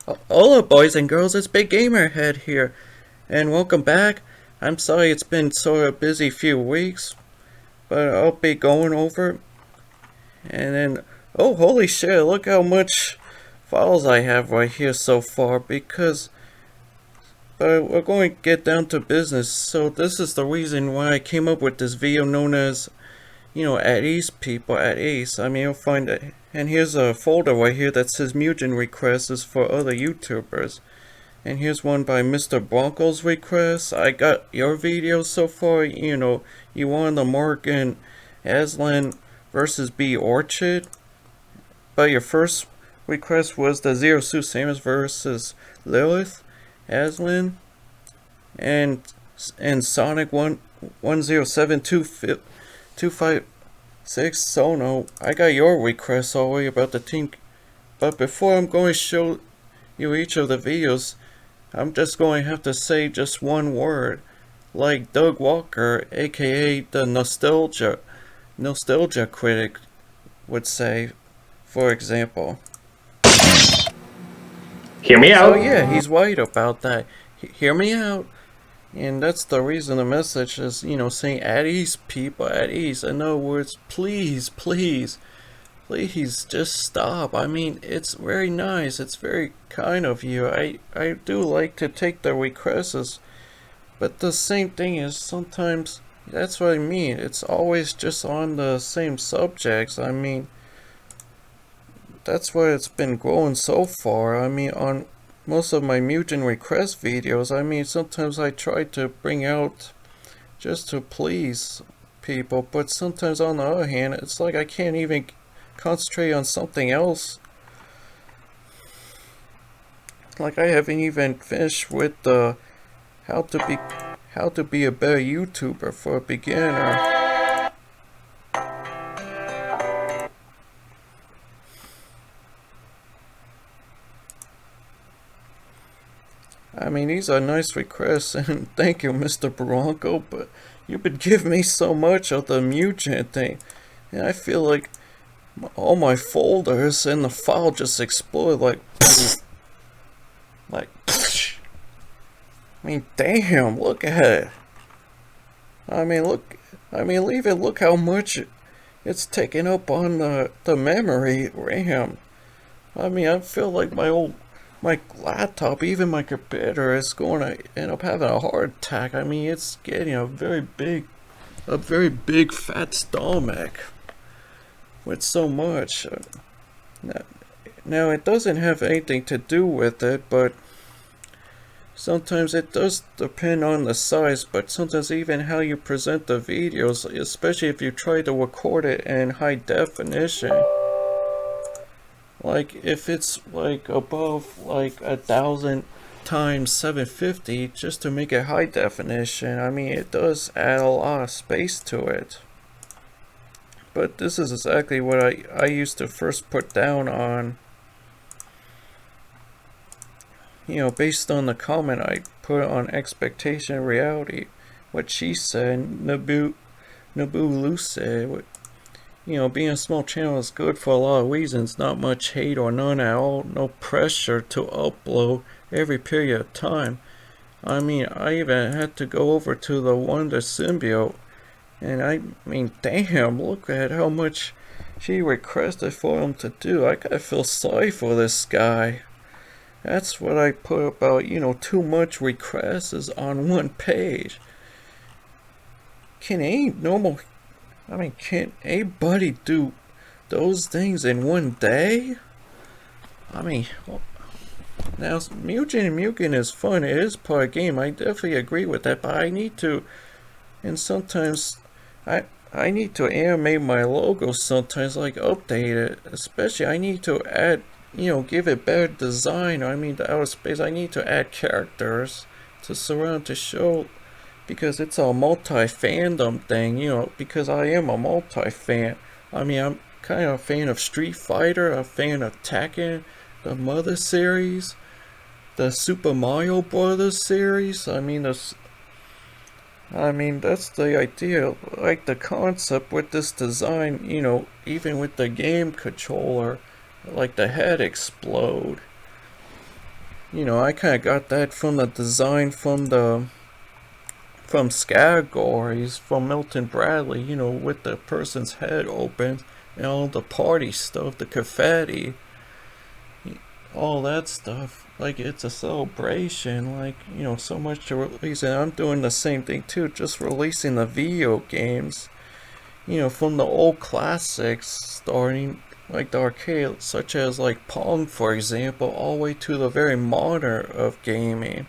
Hola, boys and girls, it's BigGamerHead here, and welcome back. I'm sorry it's been sort of busy few weeks, but I'll be going over. And then, oh, holy shit, look how much files I have right here so far, but we're going to get down to business. So this is the reason why I came up with this video known as, at ease people, at ease. I mean, you'll find it. And here's a folder right here that says Mugen requests for other YouTubers. And here's one by Mr. Bronco's request. I got your videos so far. You wanted the Morgan Aslan versus B Orchid. But your first request was the Zero Suit Samus versus Lilith Aslan. And Sonic 107256 Sono. I got your request already about the team. But before I'm going to show you each of the videos, I'm just going to have to say just one word, like Doug Walker, aka the nostalgia critic, would say, for example. Hear me So out. yeah, he's right about that. Hear me out. And that's the reason the message is, saying at ease, people, at ease. In other words, please, please, please just stop. I mean, it's very nice. It's very kind of you. I do like to take the requests, but the same thing is sometimes that's what I mean. It's always just on the same subjects. I mean, that's why it's been growing so far. I mean, on most of my Mugen request videos, I mean, sometimes I try to bring out just to please people, but sometimes on the other hand, it's like I can't even concentrate on something else. Like I haven't even finished with the how to be a better YouTuber for a beginner. I mean, these are nice requests, and thank you, Mr. Bronco, but you've been giving me so much of the Mugen thing, and I feel like all my folders and the file just exploded like, I mean, damn, look at it. I mean, leave it, look how much it's taking up on the memory RAM. I mean, I feel like my laptop, even my computer, is going to end up having a heart attack. I mean, it's getting a very big fat stomach with so much. Now, it doesn't have anything to do with it, but sometimes it does depend on the size, but sometimes even how you present the videos, especially if you try to record it in high definition. Like if it's like above like 1,000 times 750 just to make it high definition, I mean it does add a lot of space to it. But this is exactly what I used to first put down on, based on the comment I put on expectation and reality. What she said, Naboo Luce, being a small channel is good for a lot of reasons. Not much hate or none at all. No pressure to upload every period of time. I mean, I even had to go over to the Wonder Symbiote. And I mean, damn, look at how much she requested for him to do. I gotta feel sorry for this guy. That's what I put about, too much requests on one page. Can anybody do those things in one day? I mean, now Mugen is fun. It is part of the game. I definitely agree with that. But I need to, and sometimes I need to animate my logo. Sometimes, like update it. Especially, I need to add, give it better design. I mean, the outer space. I need to add characters to surround to show. Because it's a multi-fandom thing, because I am a multi-fan. I mean, I'm kind of a fan of Street Fighter, a fan of Tekken, the Mother series, the Super Mario Brothers series. I mean, that's the idea, like the concept with this design, even with the game controller, like the head explode. You know, I kind of got that from the design from categories from Milton Bradley, you know, with the person's head open and all the party stuff, the confetti, all that stuff. Like, it's a celebration, like, you know, so much to release. And I'm doing the same thing too, just releasing the video games, you know, from the old classics, starting like the arcade, such as like Pong, for example, all the way to the very modern of gaming,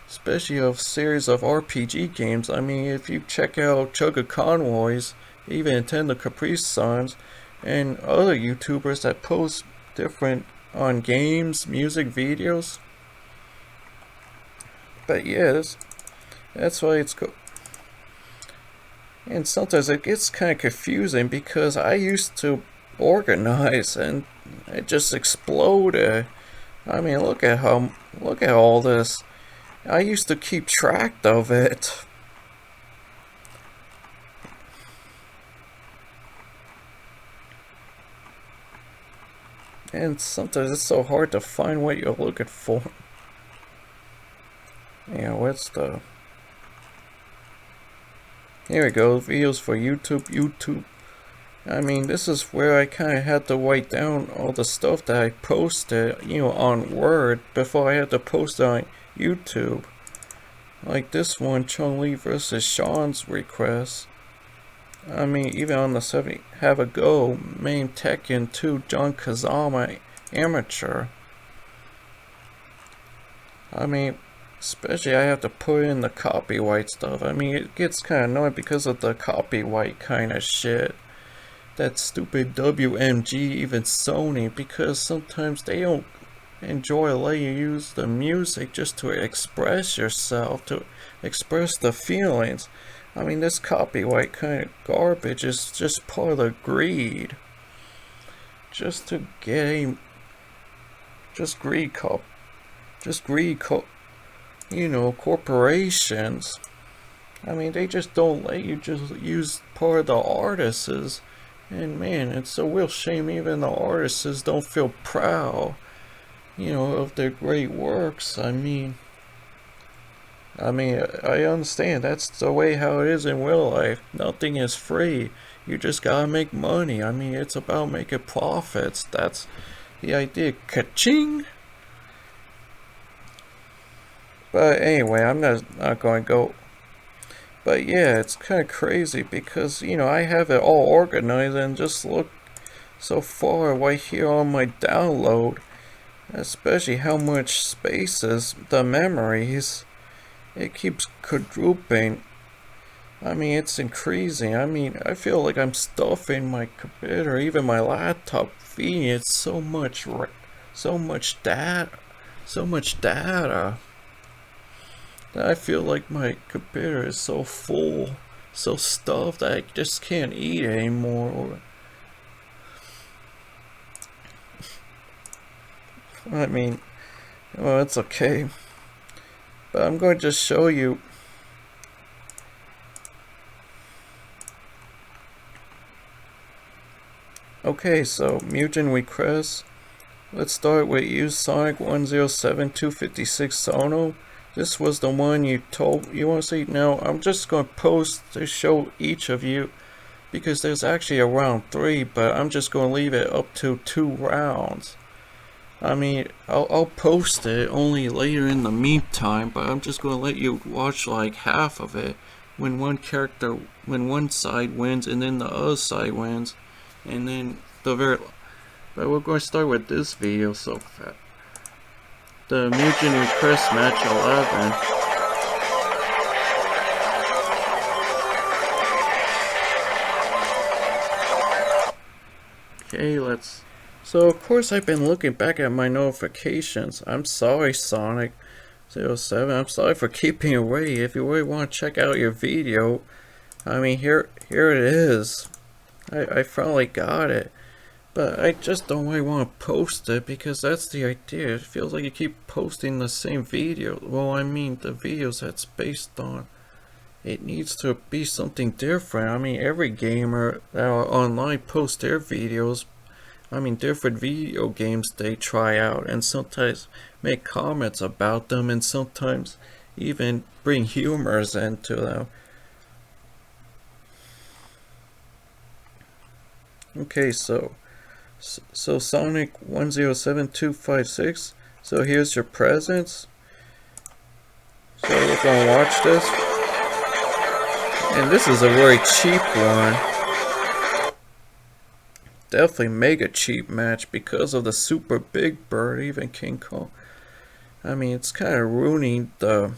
especially of series of RPG games. I mean, if you check out Chugga Convoys, even Nintendo Capri Suns, and other YouTubers that post different on games, music videos. But yeah, that's why it's cool. And sometimes it gets kind of confusing because I used to organize and it just exploded. I mean, look at all this. I used to keep track of it. And sometimes it's so hard to find what you're looking for. Yeah, what's the... Here we go, videos for YouTube. I mean, this is where I kind of had to write down all the stuff that I posted, you know, on Word before I had to post it on YouTube. Like this one, Chun-Li versus Sean's request. I mean, even on the 70, Have a Go, main Tekken 2, John Kazama, amateur. I mean, especially I have to put in the copyright stuff. I mean, it gets kind of annoying because of the copyright kind of shit. That stupid WMG, even Sony, because sometimes they don't enjoy letting you use the music just to express yourself, to express the feelings. I mean, this copyright kind of garbage is just part of the greed. Just to get a... Just greed, you know, corporations. I mean, they just don't let you just use part of the artists'. And man, it's a real shame even the artists don't feel proud, you know, of their great works. I mean, I understand that's the way how it is in real life. Nothing is free. You just gotta make money. I mean, it's about making profits. That's the idea. Ka-ching! But anyway, I'm not going to go. But yeah, it's kind of crazy because, you know, I have it all organized and just look so far right here on my download. Especially how much spaces, the memories, it keeps quadrupling. I mean, it's increasing. I mean, I feel like I'm stuffing my computer, even my laptop, feeding it so much data. I feel like my computer is so full, so stuffed that I just can't eat anymore. I mean, well, it's okay. But I'm going to just show you. Okay, so Mugen requests. Let's start with use Sonic 107256 Sono. This was the one you told you want to see. Now I'm just going to post to show each of you because there's actually a round 3, but I'm just going to leave it up to 2 rounds. I mean, I'll post it only later in the meantime, but I'm just going to let you watch like half of it when when one side wins and then the other side wins, and then but we're going to start with this video so fast. The Mugen request match 11. Okay, let's... So of course I've been looking back at my notifications. I'm sorry, Sonic 07. I'm sorry for keeping away. If you really want to check out your video, I mean, here it is. I finally got it. But I just don't really want to post it because that's the idea. It feels like you keep posting the same video. Well, I mean, the videos that's based on. It needs to be something different. I mean, every gamer that are online posts their videos different video games they try out, and sometimes make comments about them, and sometimes even bring humors into them. Okay, so Sonic 107256. So here's your presents. So we're gonna watch this, and this is a very cheap one. Definitely mega cheap match because of the super big bird, even King Kong. It's kind of ruining the.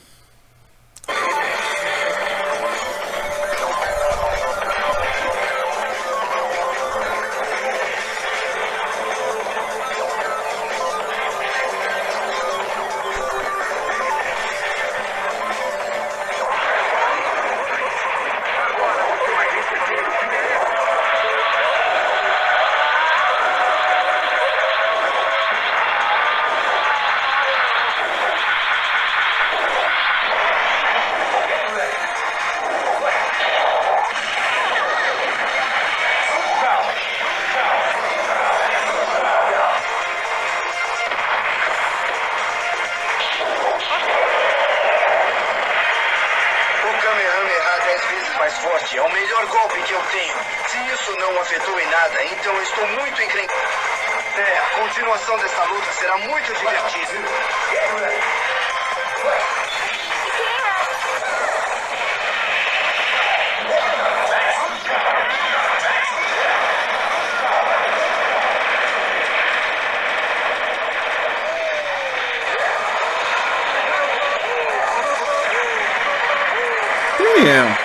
É o melhor golpe que eu tenho. Se isso não afetou em nada, então eu estou muito encrencado. A continuação dessa luta será muito divertida. Damn.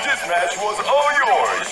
This match was all yours.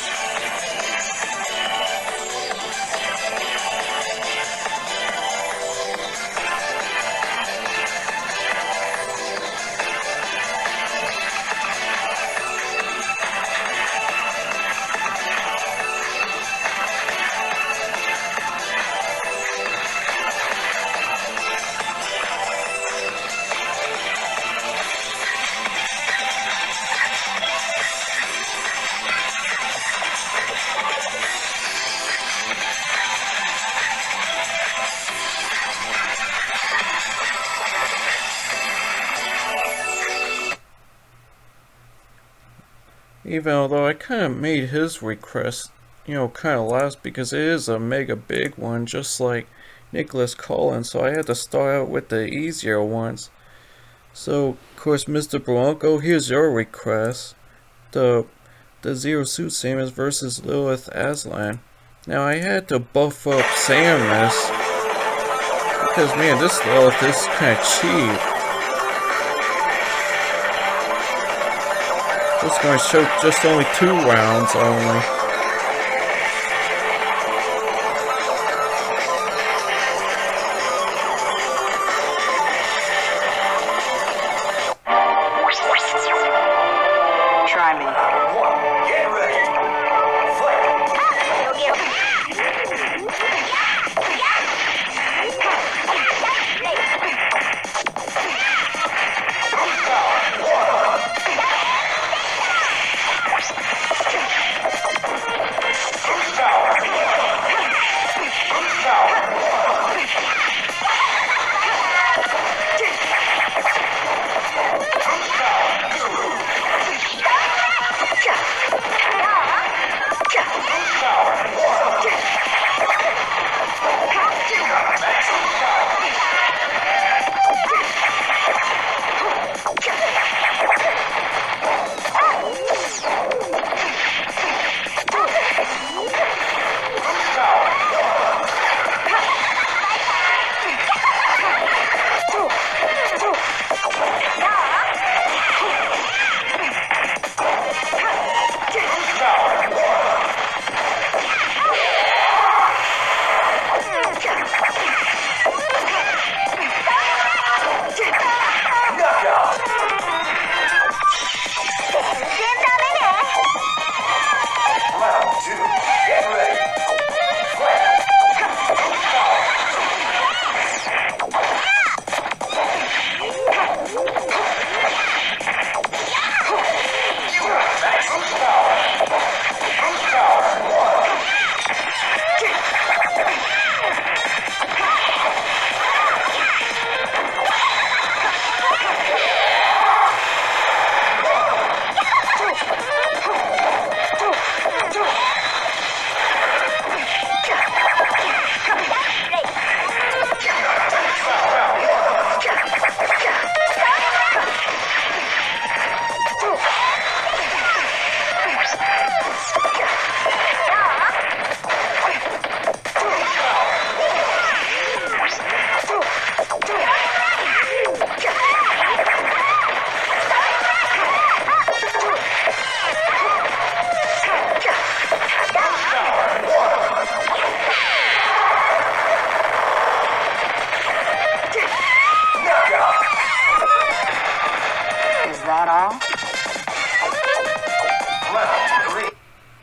Even although I kind of made his request, kind of last because it is a mega big one, just like Nicholas Collins, so I had to start out with the easier ones. So, of course, Mr. Bronco, here's your request. The Zero Suit Samus versus Lilith Aslan. Now, I had to buff up Samus, because, man, this Lilith is kind of cheap. It's going to show just only 2 rounds only. Try me. Get ready.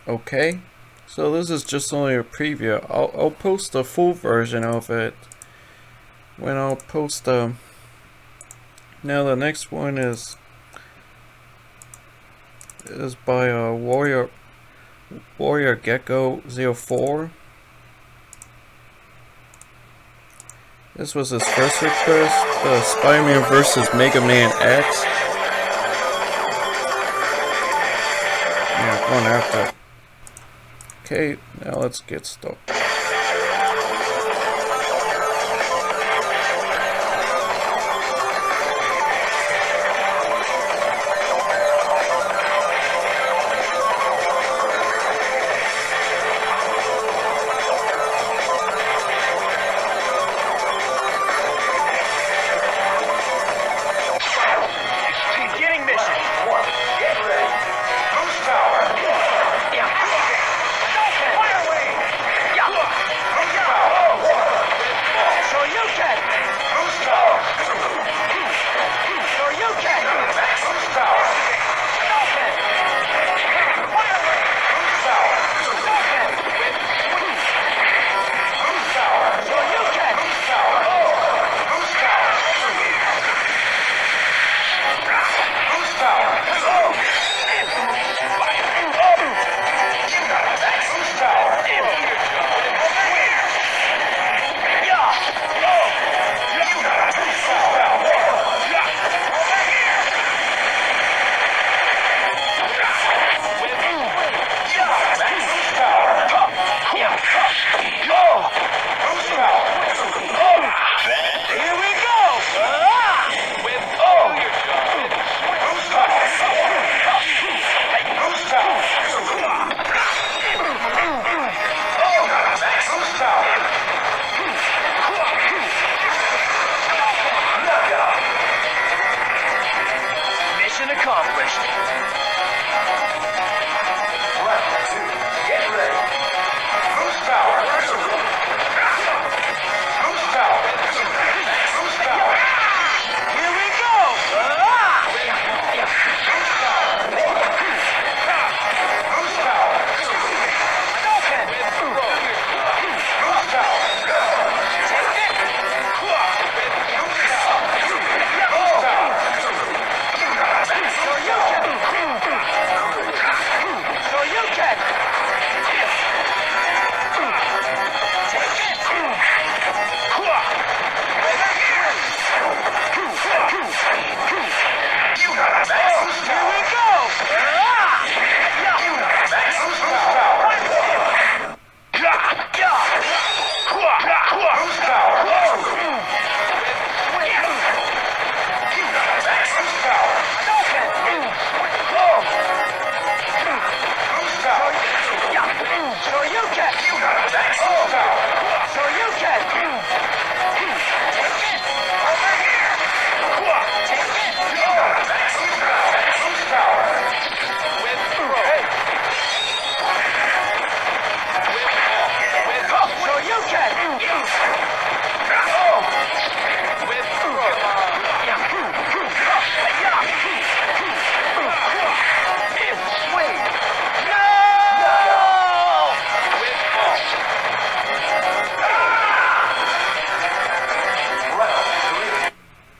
Okay, so this is just only a preview. I'll post the full version of it when I'll post the. Now the next one is by Warrior Gecko 04. This was his first request, the Spider-Man vs. Mega Man X. Yeah, going after. Okay, now let's get started.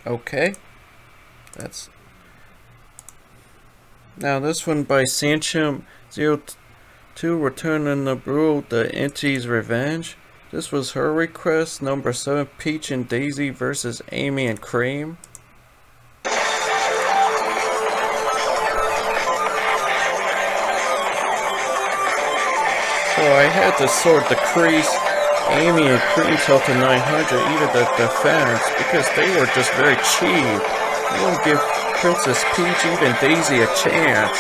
Okay, that's now this one by Sanchim02, returning the Brew, the Entity's Revenge. This was her request, number 7, Peach and Daisy versus Amy and Cream. So I had to sort decrease Amy and Cream till to 900, even the defense, because they were just very cheap. They wouldn't give Princess Peach, even Daisy, a chance.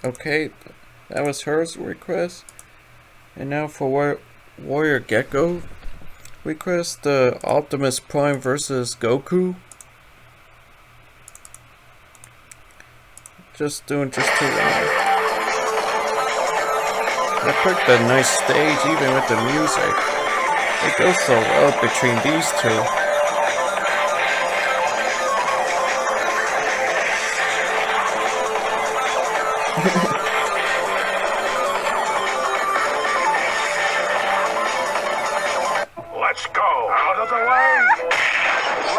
Okay, that was her request. And now for Warrior Gecko request, the Optimus Prime versus Goku. Just two rounds. I picked a nice stage even with the music. It goes so well between these two. Let's go. Out of the way.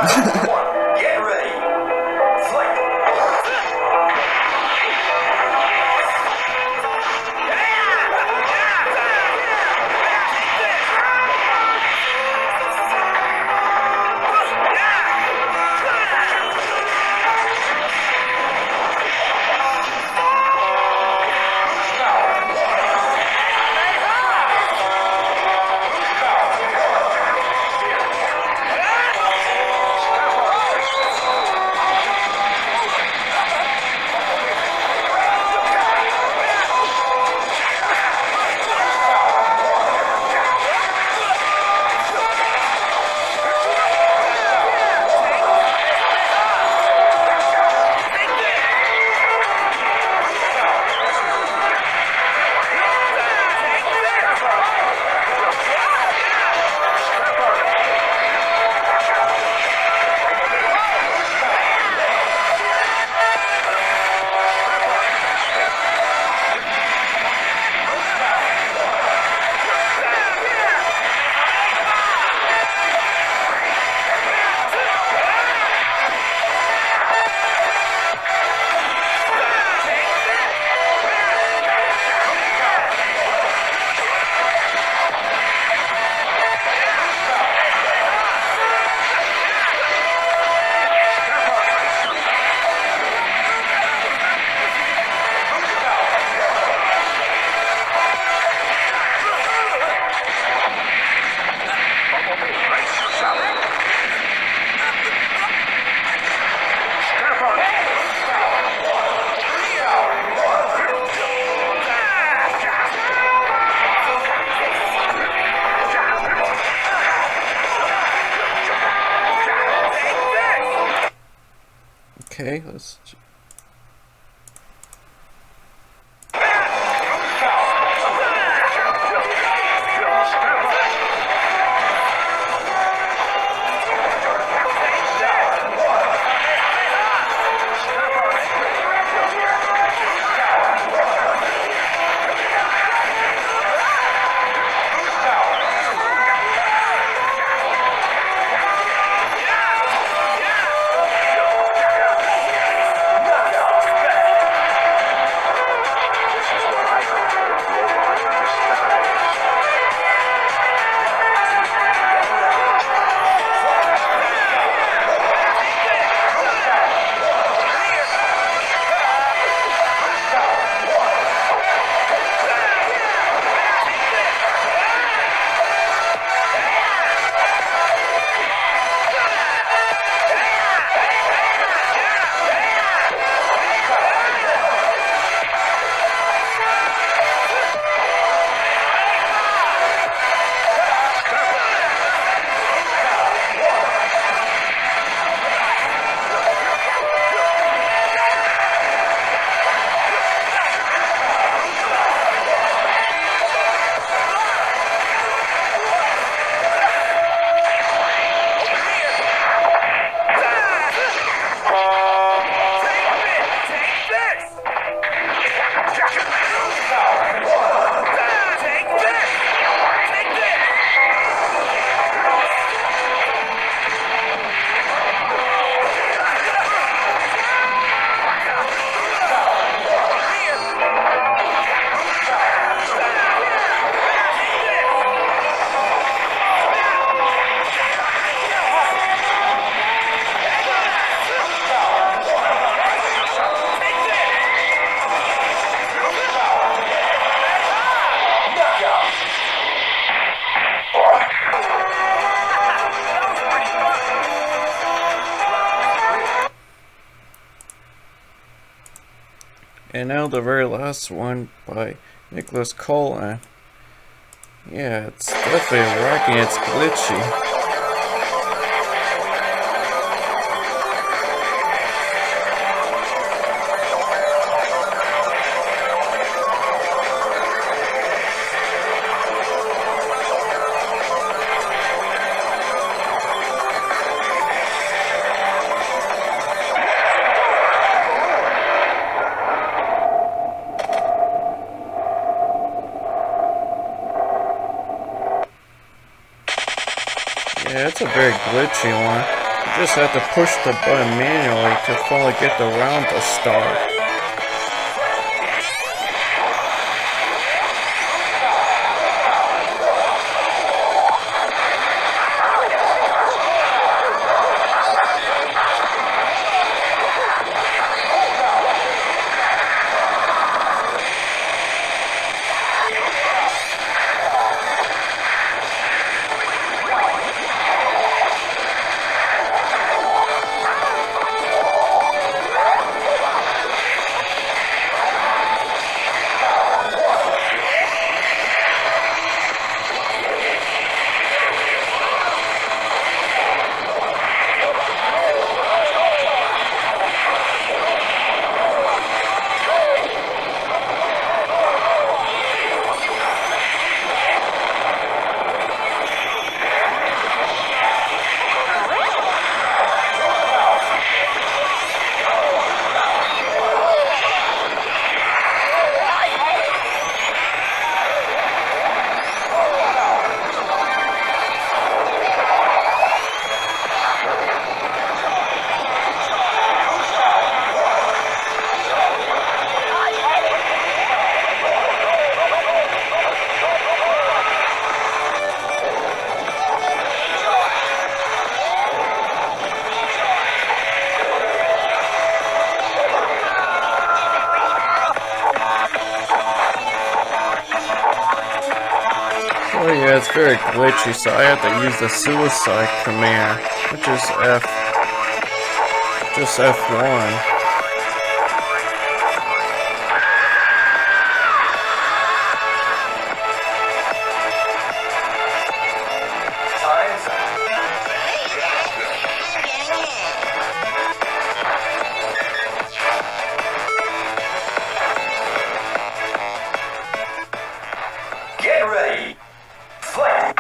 Round one. Get ready. Fight. Okay, let's. And now the very last one by Nicholas Colin. Yeah, it's definitely rocking. It's glitchy. Yeah, it's a very glitchy one. You just have to push the button manually to finally get the round to start. Oh yeah, it's very glitchy, so I have to use the suicide command, which is just F1. Get ready. Fight.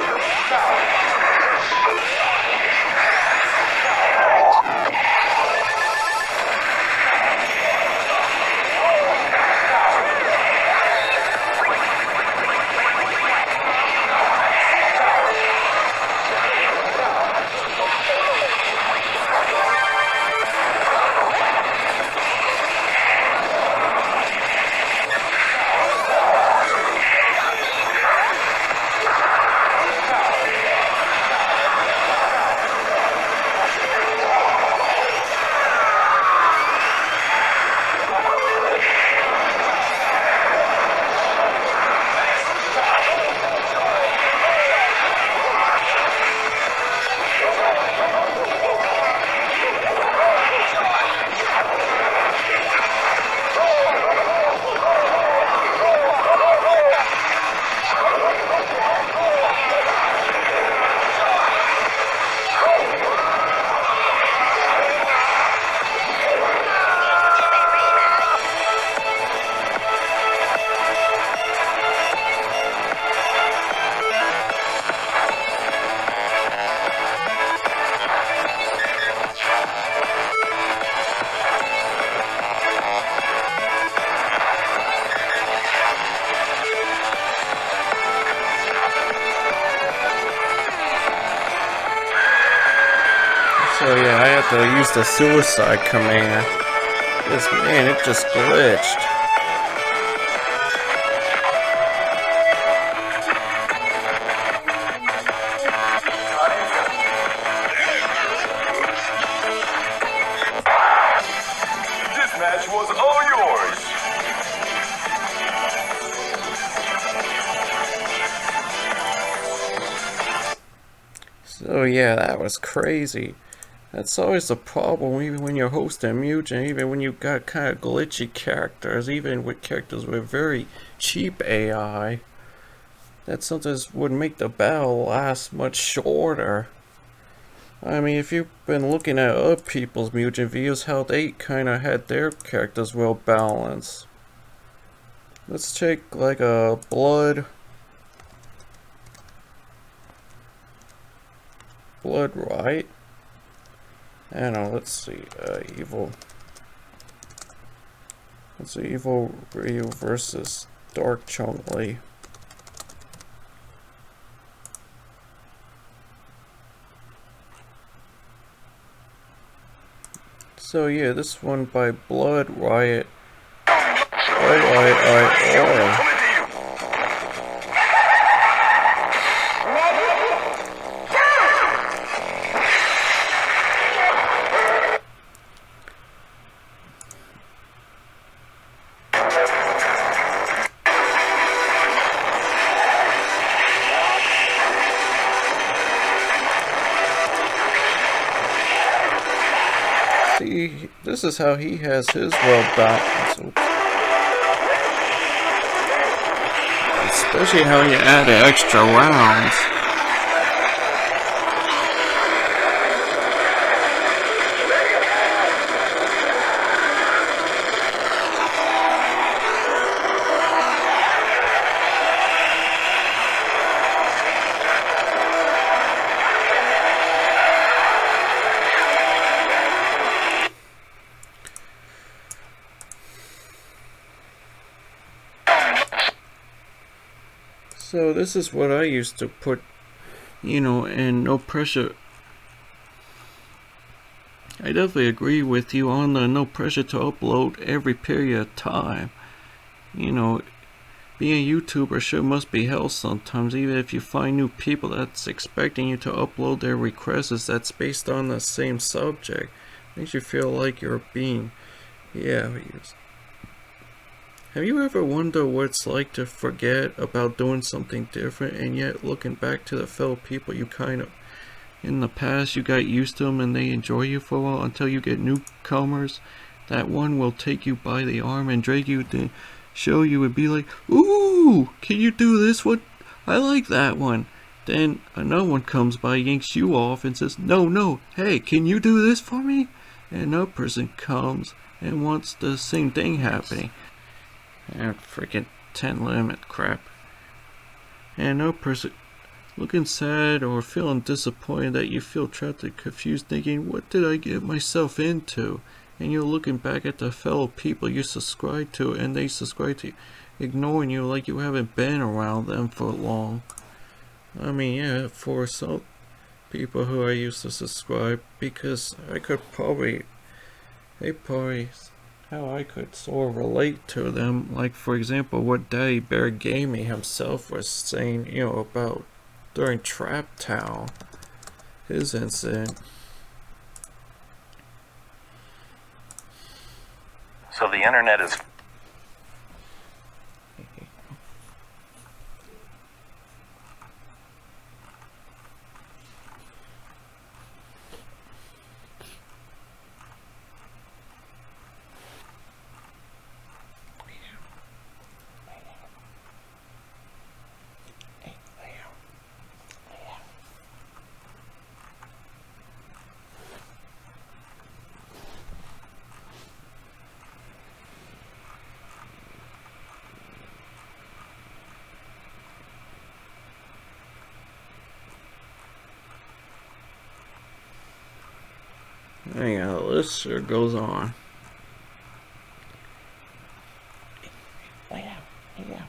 So yeah, I have to use the suicide command. Man, it just glitched. This match was all yours. So yeah, that was crazy. That's always the problem, even when you're hosting Mugen, even when you've got kind of glitchy characters, even with characters with very cheap AI, that sometimes would make the battle last much shorter. I mean, if you've been looking at other people's Mugen videos, how they kind of had their characters well balanced. Let's take like a Blood Right? I don't know, let's see, Evil. Let's see, Evil Ryu versus Dark Chun-Li. So yeah, this one by Blood Riot. Right. See, this is how he has his well balance. Especially how he added extra rounds. So this is what I used to put, and no pressure. I definitely agree with you on the no pressure to upload every period of time. Being a YouTuber sure must be hell sometimes, even if you find new people that's expecting you to upload their requests that's based on the same subject. Makes you feel like you're being, Have you ever wondered what it's like to forget about doing something different, and yet looking back to the fellow people you kind of, in the past you got used to them and they enjoy you for a while until you get newcomers? That one will take you by the arm and drag you to show you and be like, "Ooh, can you do this one? I like that one." Then another one comes by, yanks you off and says, No, hey, can you do this for me?" And another person comes and wants the same thing happening. And freaking 10 limit crap. And no person looking sad or feeling disappointed that you feel trapped and confused, thinking, what did I get myself into? And you're looking back at the fellow people you subscribe to, and they subscribe to you, ignoring you like you haven't been around them for long. I mean, yeah, for some people who I used to subscribe, because I could probably, how I could sort of relate to them, like for example what Daddy Bear Gaming himself was saying, about during Trap Town, his incident. So the internet is Anyhow, the list sure goes on. Lay down, go lay down.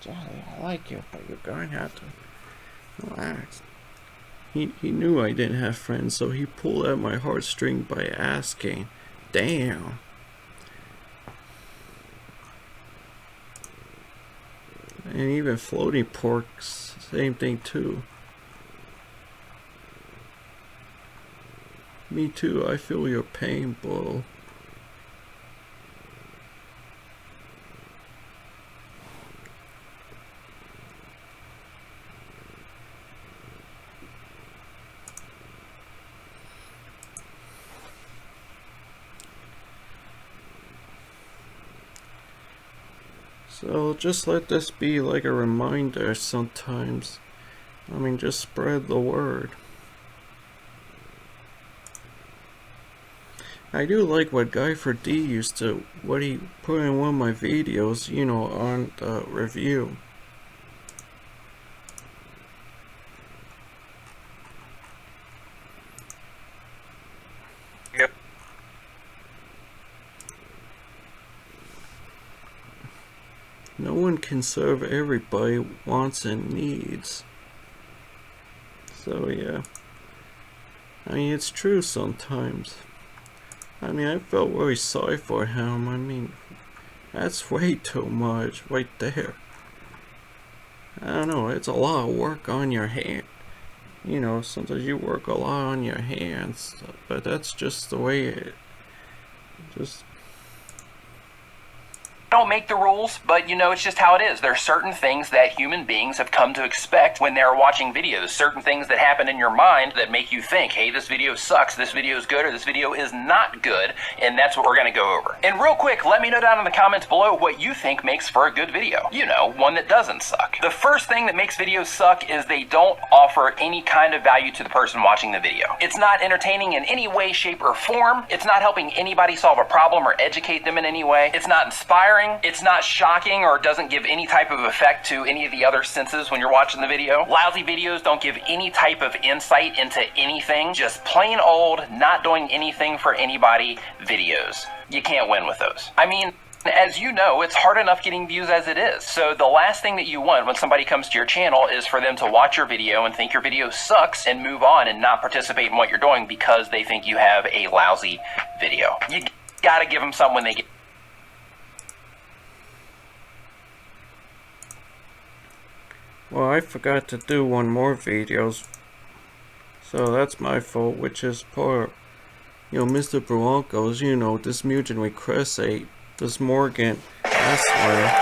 Jelly, I like you, but you're going to have to relax. He knew I didn't have friends, so he pulled at my heartstring by asking. Damn. And even floating porks, same thing too. Me too, I feel your pain, Bull. So just let this be like a reminder sometimes. I mean, just spread the word. I do like what Guy for D used to, what he put in one of my videos, you know, on the review. Yep. No one can serve everybody wants and needs. So yeah. I mean, it's true sometimes. I mean, I felt really sorry for him. I mean, that's way too much right there. I don't know, it's a lot of work on your hand. You know, sometimes you work a lot on your hands, but that's just the way it just... Don't make the rules, but you know, it's just how it is. There are certain things that human beings have come to expect when they're watching videos. Certain things that happen in your mind that make you think, hey, this video sucks, this video is good, or this video is not good, and that's what we're going to go over. And real quick, let me know down in the comments below what you think makes for a good video. You know, one that doesn't suck. The first thing that makes videos suck is they don't offer any kind of value to the person watching the video. It's not entertaining in any way, shape, or form. It's not helping anybody solve a problem or educate them in any way. It's not inspiring. It's not shocking or doesn't give any type of effect to any of the other senses when you're watching the video. Lousy videos don't give any type of insight into anything. Just plain old, not doing anything for anybody videos. You can't win with those. I mean, as you know, it's hard enough getting views as it is. So the last thing that you want when somebody comes to your channel is for them to watch your video and think your video sucks and move on and not participate in what you're doing because they think you have a lousy video. You gotta give them something when they get... Well, I forgot to do one more videos, so that's my fault, which is part, you know, Mr. Broncos, you know, this Mugen request 8, this Morgan, that's why.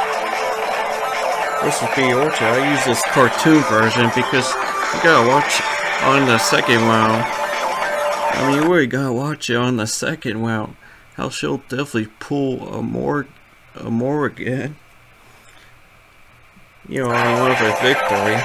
This is BOJ, I use this cartoon version because you gotta watch on the second round. I mean, you really gotta watch it on the second round. How she'll definitely pull a Morgan. You know, I love a victory.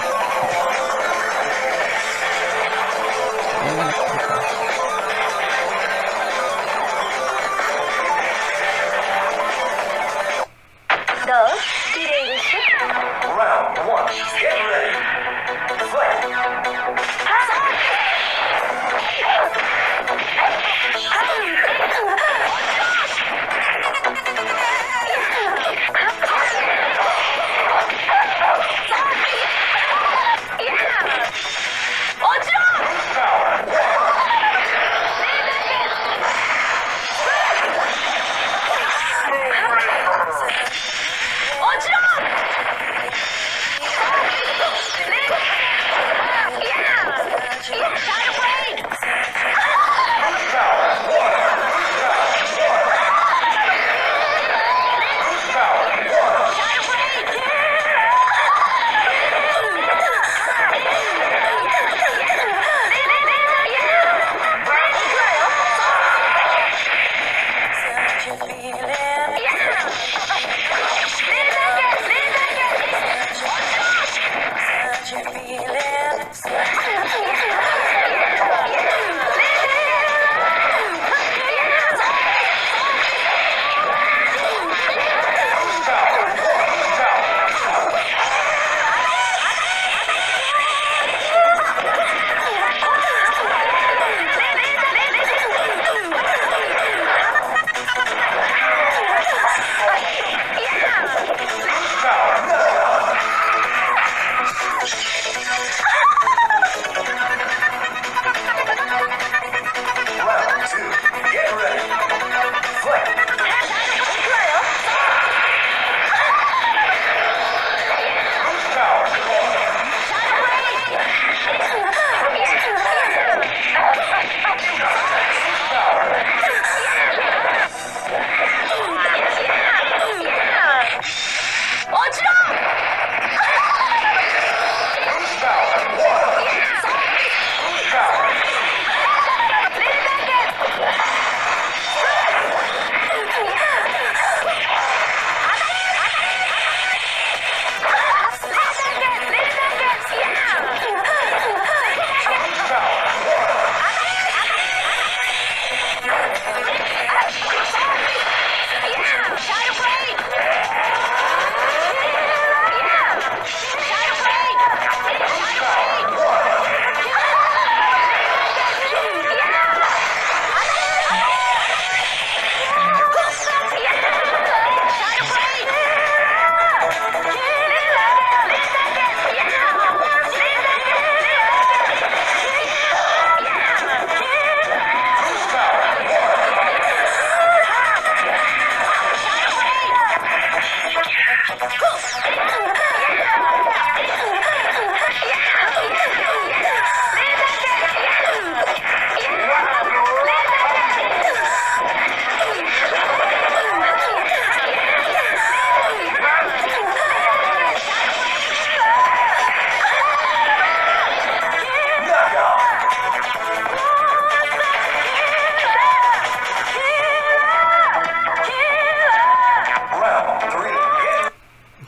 Round one. Get ready. Fight.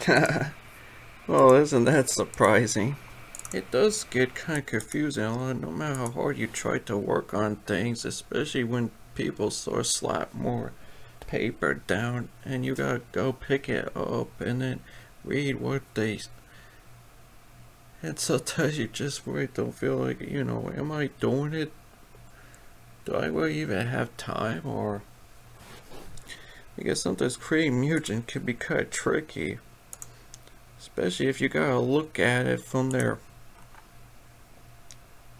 Well, isn't that surprising? It does get kind of confusing no matter how hard you try to work on things, especially when people sort of slap more paper down and you gotta go pick it up and then read what they. And sometimes you just really don't feel like, am I doing it? Do I really even have time? Or because sometimes creating Mugen can be kind of tricky, especially if you gotta look at it from there.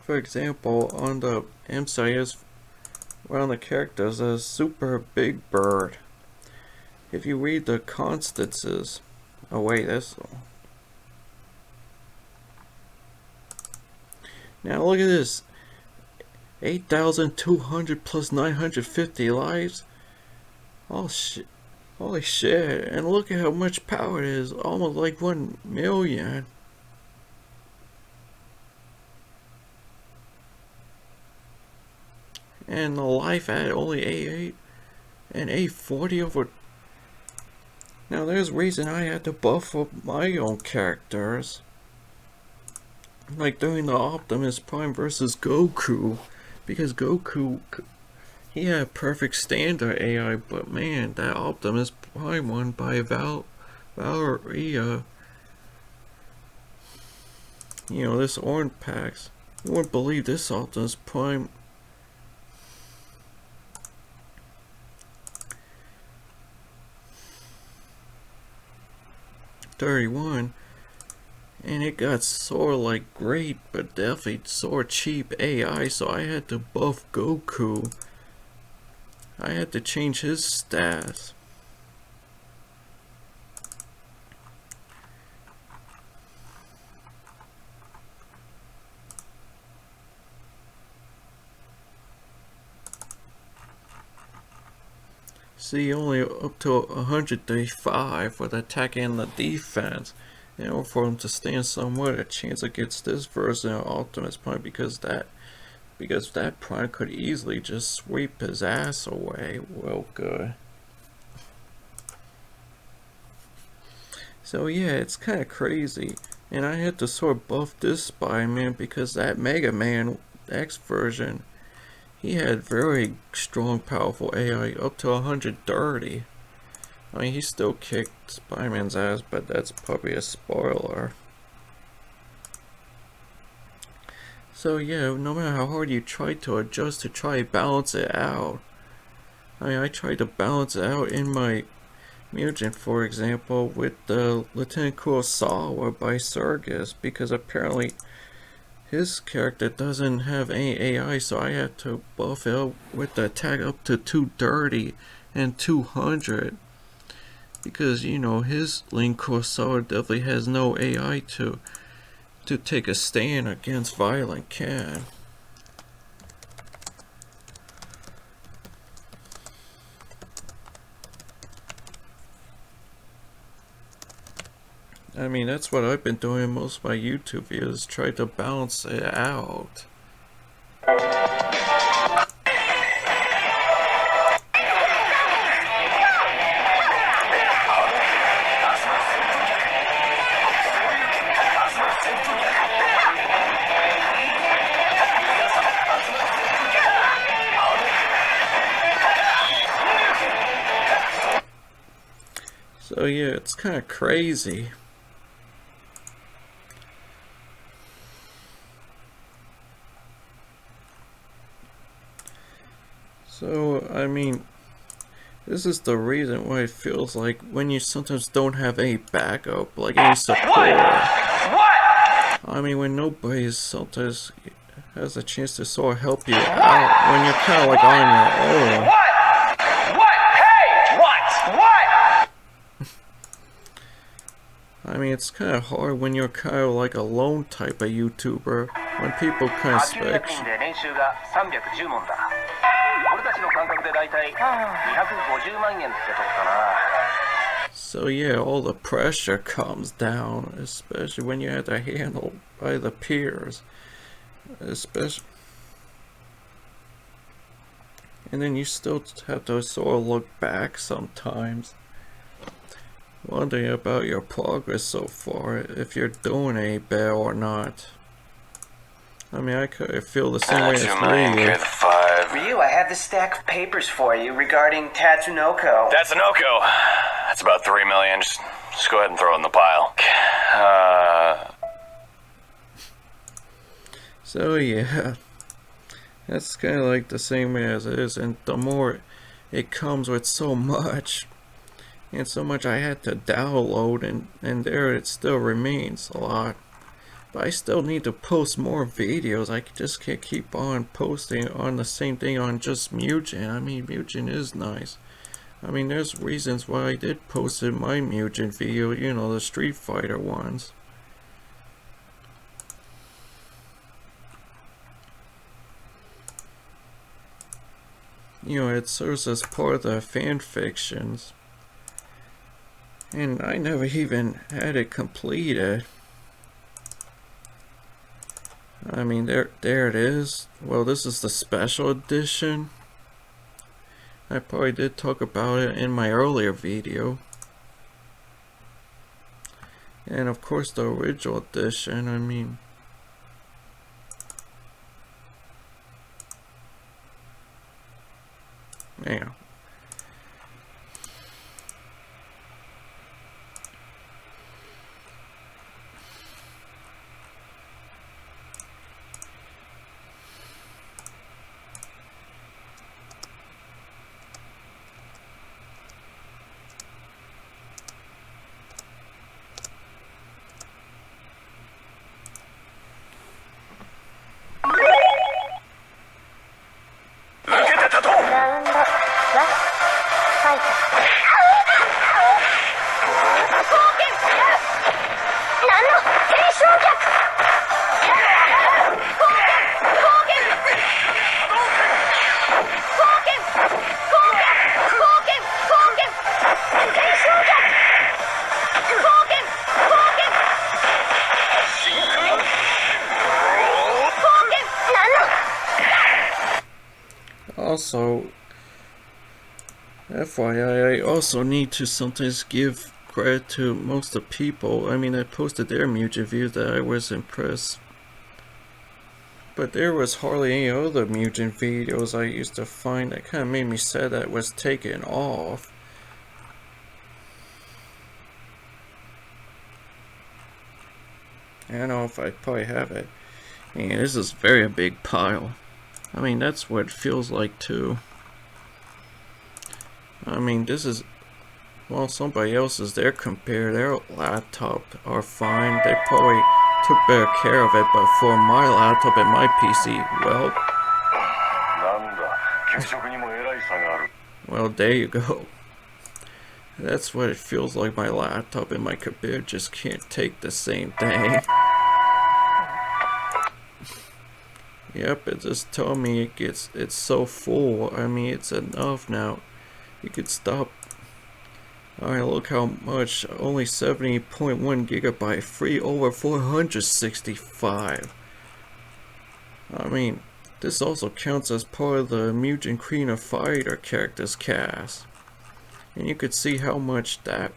For example, on the MCIS, around the characters, a super big bird. If you read the constances, oh wait, that's. Now look at this, 8,200 plus 950 lives. Oh shit! Holy shit! And look at how much power it is, almost like 1 million. And the life at only 88 and 840 over. Now there's reason I had to buff up my own characters. Like during the Optimus Prime versus Goku, because Goku, he had perfect standard AI, but man, that Optimus Prime one by Valeria, this orange packs. You wouldn't believe this Optimus Prime. $31, and it got sort of like great, but definitely sort of cheap AI, so I had to buff Goku. I had to change his stats. See, only up to 135 for the attack and the defense. In order for him to stand somewhat a chance against this version of Optimus Prime, because that Prime could easily just sweep his ass away. Well, good. So yeah, it's kind of crazy, and I had to sort of buff this Spider-Man because that Mega Man X version, he had very strong, powerful AI, up to 130. I mean, he still kicked Spider-Man's ass, but that's probably a spoiler. So yeah, no matter how hard you try to adjust to try to balance it out. I mean, I tried to balance it out in my Mugen, for example, with the Lieutenant Kurosawa by Sergis, because apparently his character doesn't have any AI, so I had to buff it up with the attack up to 230 and 200. Because, his Link Kurosawa definitely has no AI to take a stand against Violent Cat. I mean, that's what I've been doing in most of my YouTube videos, try to balance it out. So yeah, it's kind of crazy. So, I mean, this is the reason why it feels like when you sometimes don't have any backup, like any support. I mean, when nobody sometimes has a chance to sort of help you out, when you're kind of like on your own. I mean, it's kind of hard when you're kind of like a lone type of YouTuber, when people kind of expect you. So yeah, all the pressure comes down, especially when you have to handle by the peers, especially. And then you still have to sort of look back sometimes. wondering about your progress so far, if you're doing any better or not. I mean, I could feel the same way as Ryu. Ryu, I have this stack of papers for you regarding Tatsunoko. Tatsunoko! That's about 3 million. Just go ahead and throw it in the pile. So yeah, that's kind of like the same way as it is, and the more it comes with so much, and so much I had to download, and there it still remains a lot. But I still need to post more videos. I just can't keep on posting on the same thing on just Mugen. I mean, Mugen is nice. I mean, there's reasons why I did post in my Mugen video, you know, the Street Fighter ones. You know, it serves as part of the fan fictions. And I never even had it completed. I mean, there it is. Well, this is the special edition. I probably did talk about it in my earlier video. And of course the original edition, I mean. Yeah. Also, FYI, I also need to sometimes give credit to most of the people. I mean, I posted their Mugen views that I was impressed. But there was hardly any other Mugen videos I used to find that kind of made me sad that it was taken off. I don't know if I probably have it. And this is very big pile. I mean, that's what it feels like too. I mean, this is, well, somebody else's, their laptop are fine. They probably took better care of it, but for my laptop and my PC, well, there you go. That's what it feels like. My laptop and my computer just can't take the same thing. Yep, it just told me it's so full. I mean, it's enough now. You could stop. Alright, look how much. Only 70.1 gigabyte free over 465. I mean, this also counts as part of the Mugen Queen of Fighter characters cast. And you could see how much that.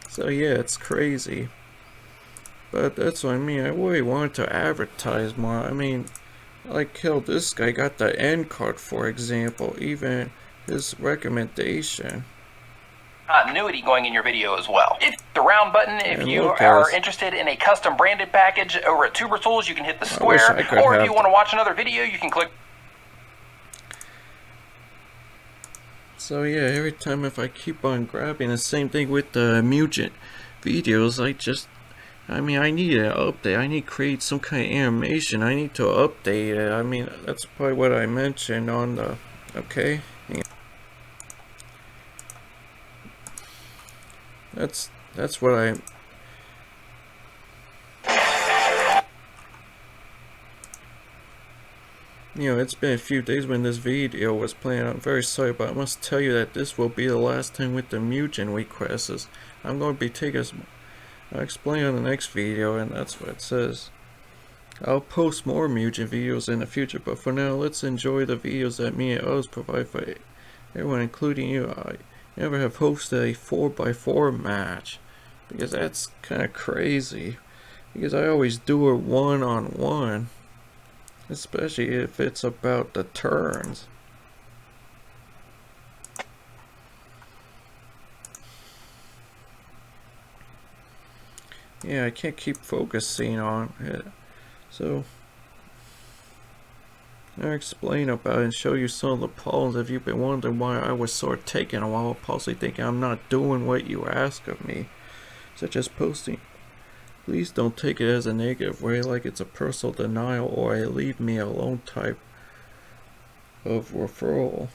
So yeah, it's crazy. But that's what I mean. I really wanted to advertise more. I mean, like how this guy got the end card, for example. Even his recommendation. Continuity going in your video as well. It's the round button if and you look, are guys, interested in a custom branded package over at Tuber Tools. You can hit the wish square, I could or if have you want to watch another video, you can click. So yeah, every time if I keep on grabbing, the same thing with the Mugen videos, I mean, I need an update. I need to create some kind of animation. I need to update it. I mean, that's probably what I mentioned on the, okay? Yeah. That's what I... You know, it's been a few days when this video was planned. I'm very sorry, but I must tell you that this will be the last time with the Mugen requests. I'm going to be taking... I'll explain on the next video, and that's what it says. I'll post more Mugen videos in the future, but for now, let's enjoy the videos that me and others provide for everyone including you, I never have hosted a 4x4 match, because that's kind of crazy, because I always do it one-on-one, especially if it's about the turns. Yeah, I can't keep focusing on it, so I'll explain about it and show you some of the problems if you've been wondering why I was sort of taking a while, possibly thinking I'm not doing what you ask of me, such as posting. Please don't take it as a negative way, like it's a personal denial or a leave me alone type of referral.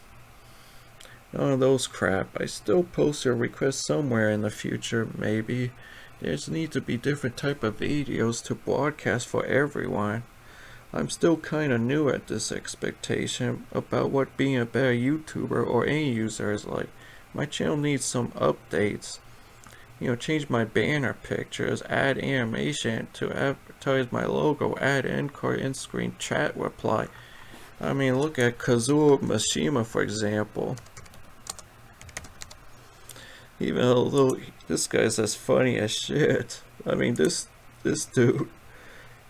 None of those crap. I still post your request somewhere in the future, maybe. There's need to be different type of videos to broadcast for everyone. I'm still kinda new at this expectation about what being a better YouTuber or any user is like. My channel needs some updates. You know, change my banner pictures, add animation to advertise my logo, add end card, end screen, chat reply. I mean, look at Kazuo Mishima, for example. Even although this guy's as funny as shit. I mean, this dude,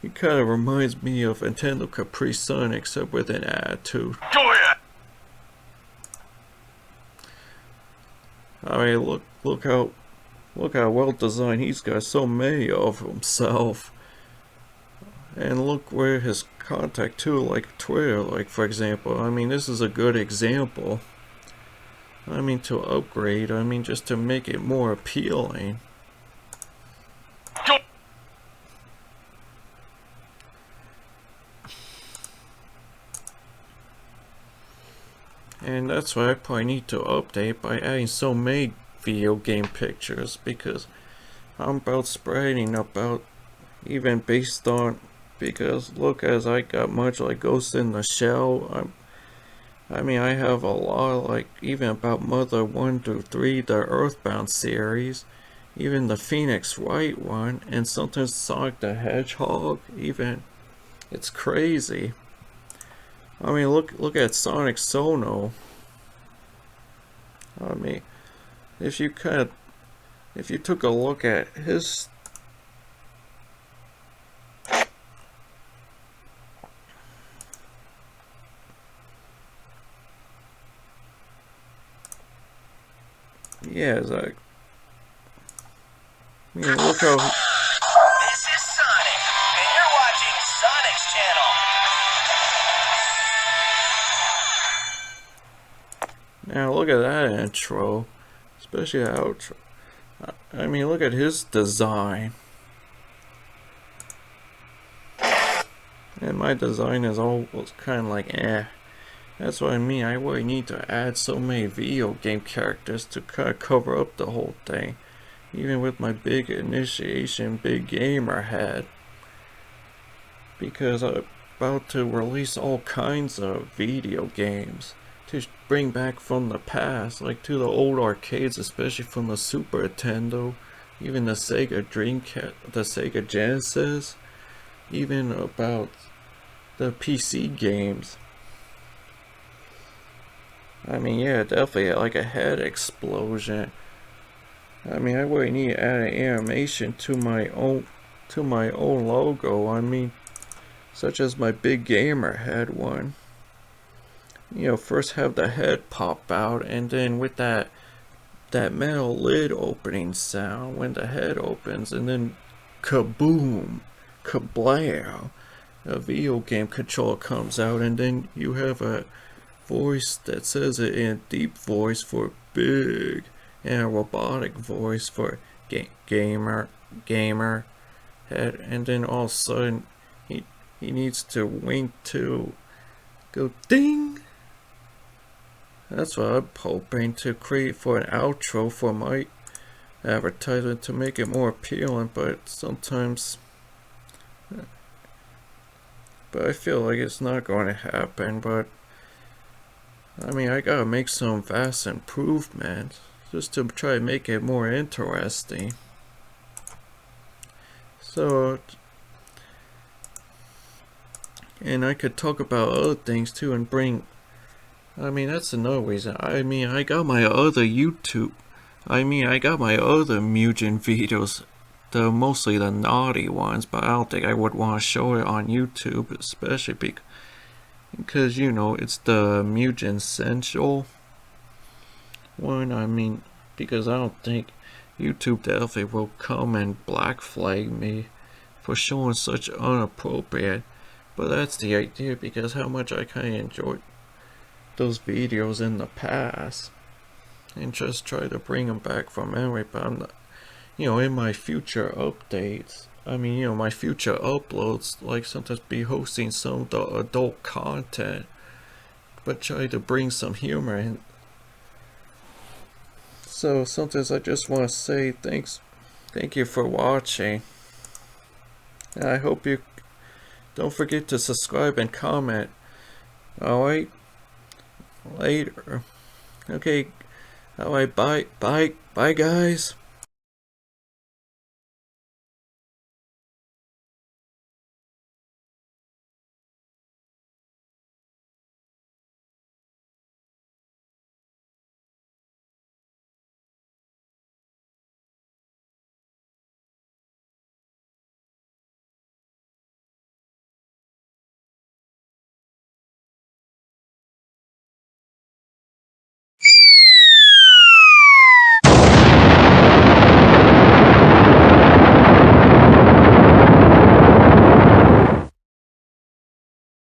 he kind of reminds me of Nintendo Capri Sun, except with an attitude. Go ahead. I mean, look how well designed he's got, so many of himself. And look where his contact too, like Twitter, like for example. I mean, this is a good example. I mean, to upgrade, I mean, just to make it more appealing. And that's why I probably need to update by adding so many video game pictures, because I'm about spreading about, even based on, because look, as I got much like Ghost in the Shell, I mean, I have a lot, like, even about Mother 1 through 3, the Earthbound series, even the Phoenix Wright one, and sometimes Sonic the Hedgehog, even. It's crazy. I mean, look at Sonic Sono. I mean, if you took a look at his, yeah, it's like, I mean, look how. This is Sonic, and you're watching Sonic's channel. Now look at that intro, especially the outro. I mean, look at his design. And my design is almost kind of like eh. That's what I mean. I really need to add so many video game characters to kind of cover up the whole thing. Even with my big initiation, BigGamerHead. Because I'm about to release all kinds of video games to bring back from the past, like to the old arcades, especially from the Super Nintendo, even the Sega Dreamcast, the Sega Genesis, even about the PC games. I mean, yeah, definitely like a head explosion. I mean, I really need to add an animation to my own logo. I mean, such as my BigGamerHead one. You know, first have the head pop out, and then with that metal lid opening sound when the head opens, and then kaboom, kablam, a video game controller comes out, and then you have a voice that says it in a deep voice for big, and a robotic voice for gamer head, and then all of a sudden he needs to wink to go ding. That's what I'm hoping to create for an outro for my advertisement to make it more appealing, but sometimes, but I feel like it's not going to happen. But I mean, I gotta make some vast improvements just to try to make it more interesting. So, and I could talk about other things too and bring, I mean, that's another reason. I mean, I got my other YouTube. I mean, I got my other Mugen videos. They're mostly the naughty ones, but I don't think I would want to show it on YouTube, especially because, you know, it's the Mugen Essential one. I mean, because I don't think YouTube definitely will come and black flag me for showing such inappropriate. But that's the idea, because how much I kind of enjoyed those videos in the past, and just try to bring them back from memory. But I'm not, you know, in my future updates, I mean, you know, my future uploads, like sometimes be hosting some of the adult content, but try to bring some humor in. So sometimes I just want to say thank you for watching. And I hope you don't forget to subscribe and comment. Alright? Later. Okay. Alright, bye guys.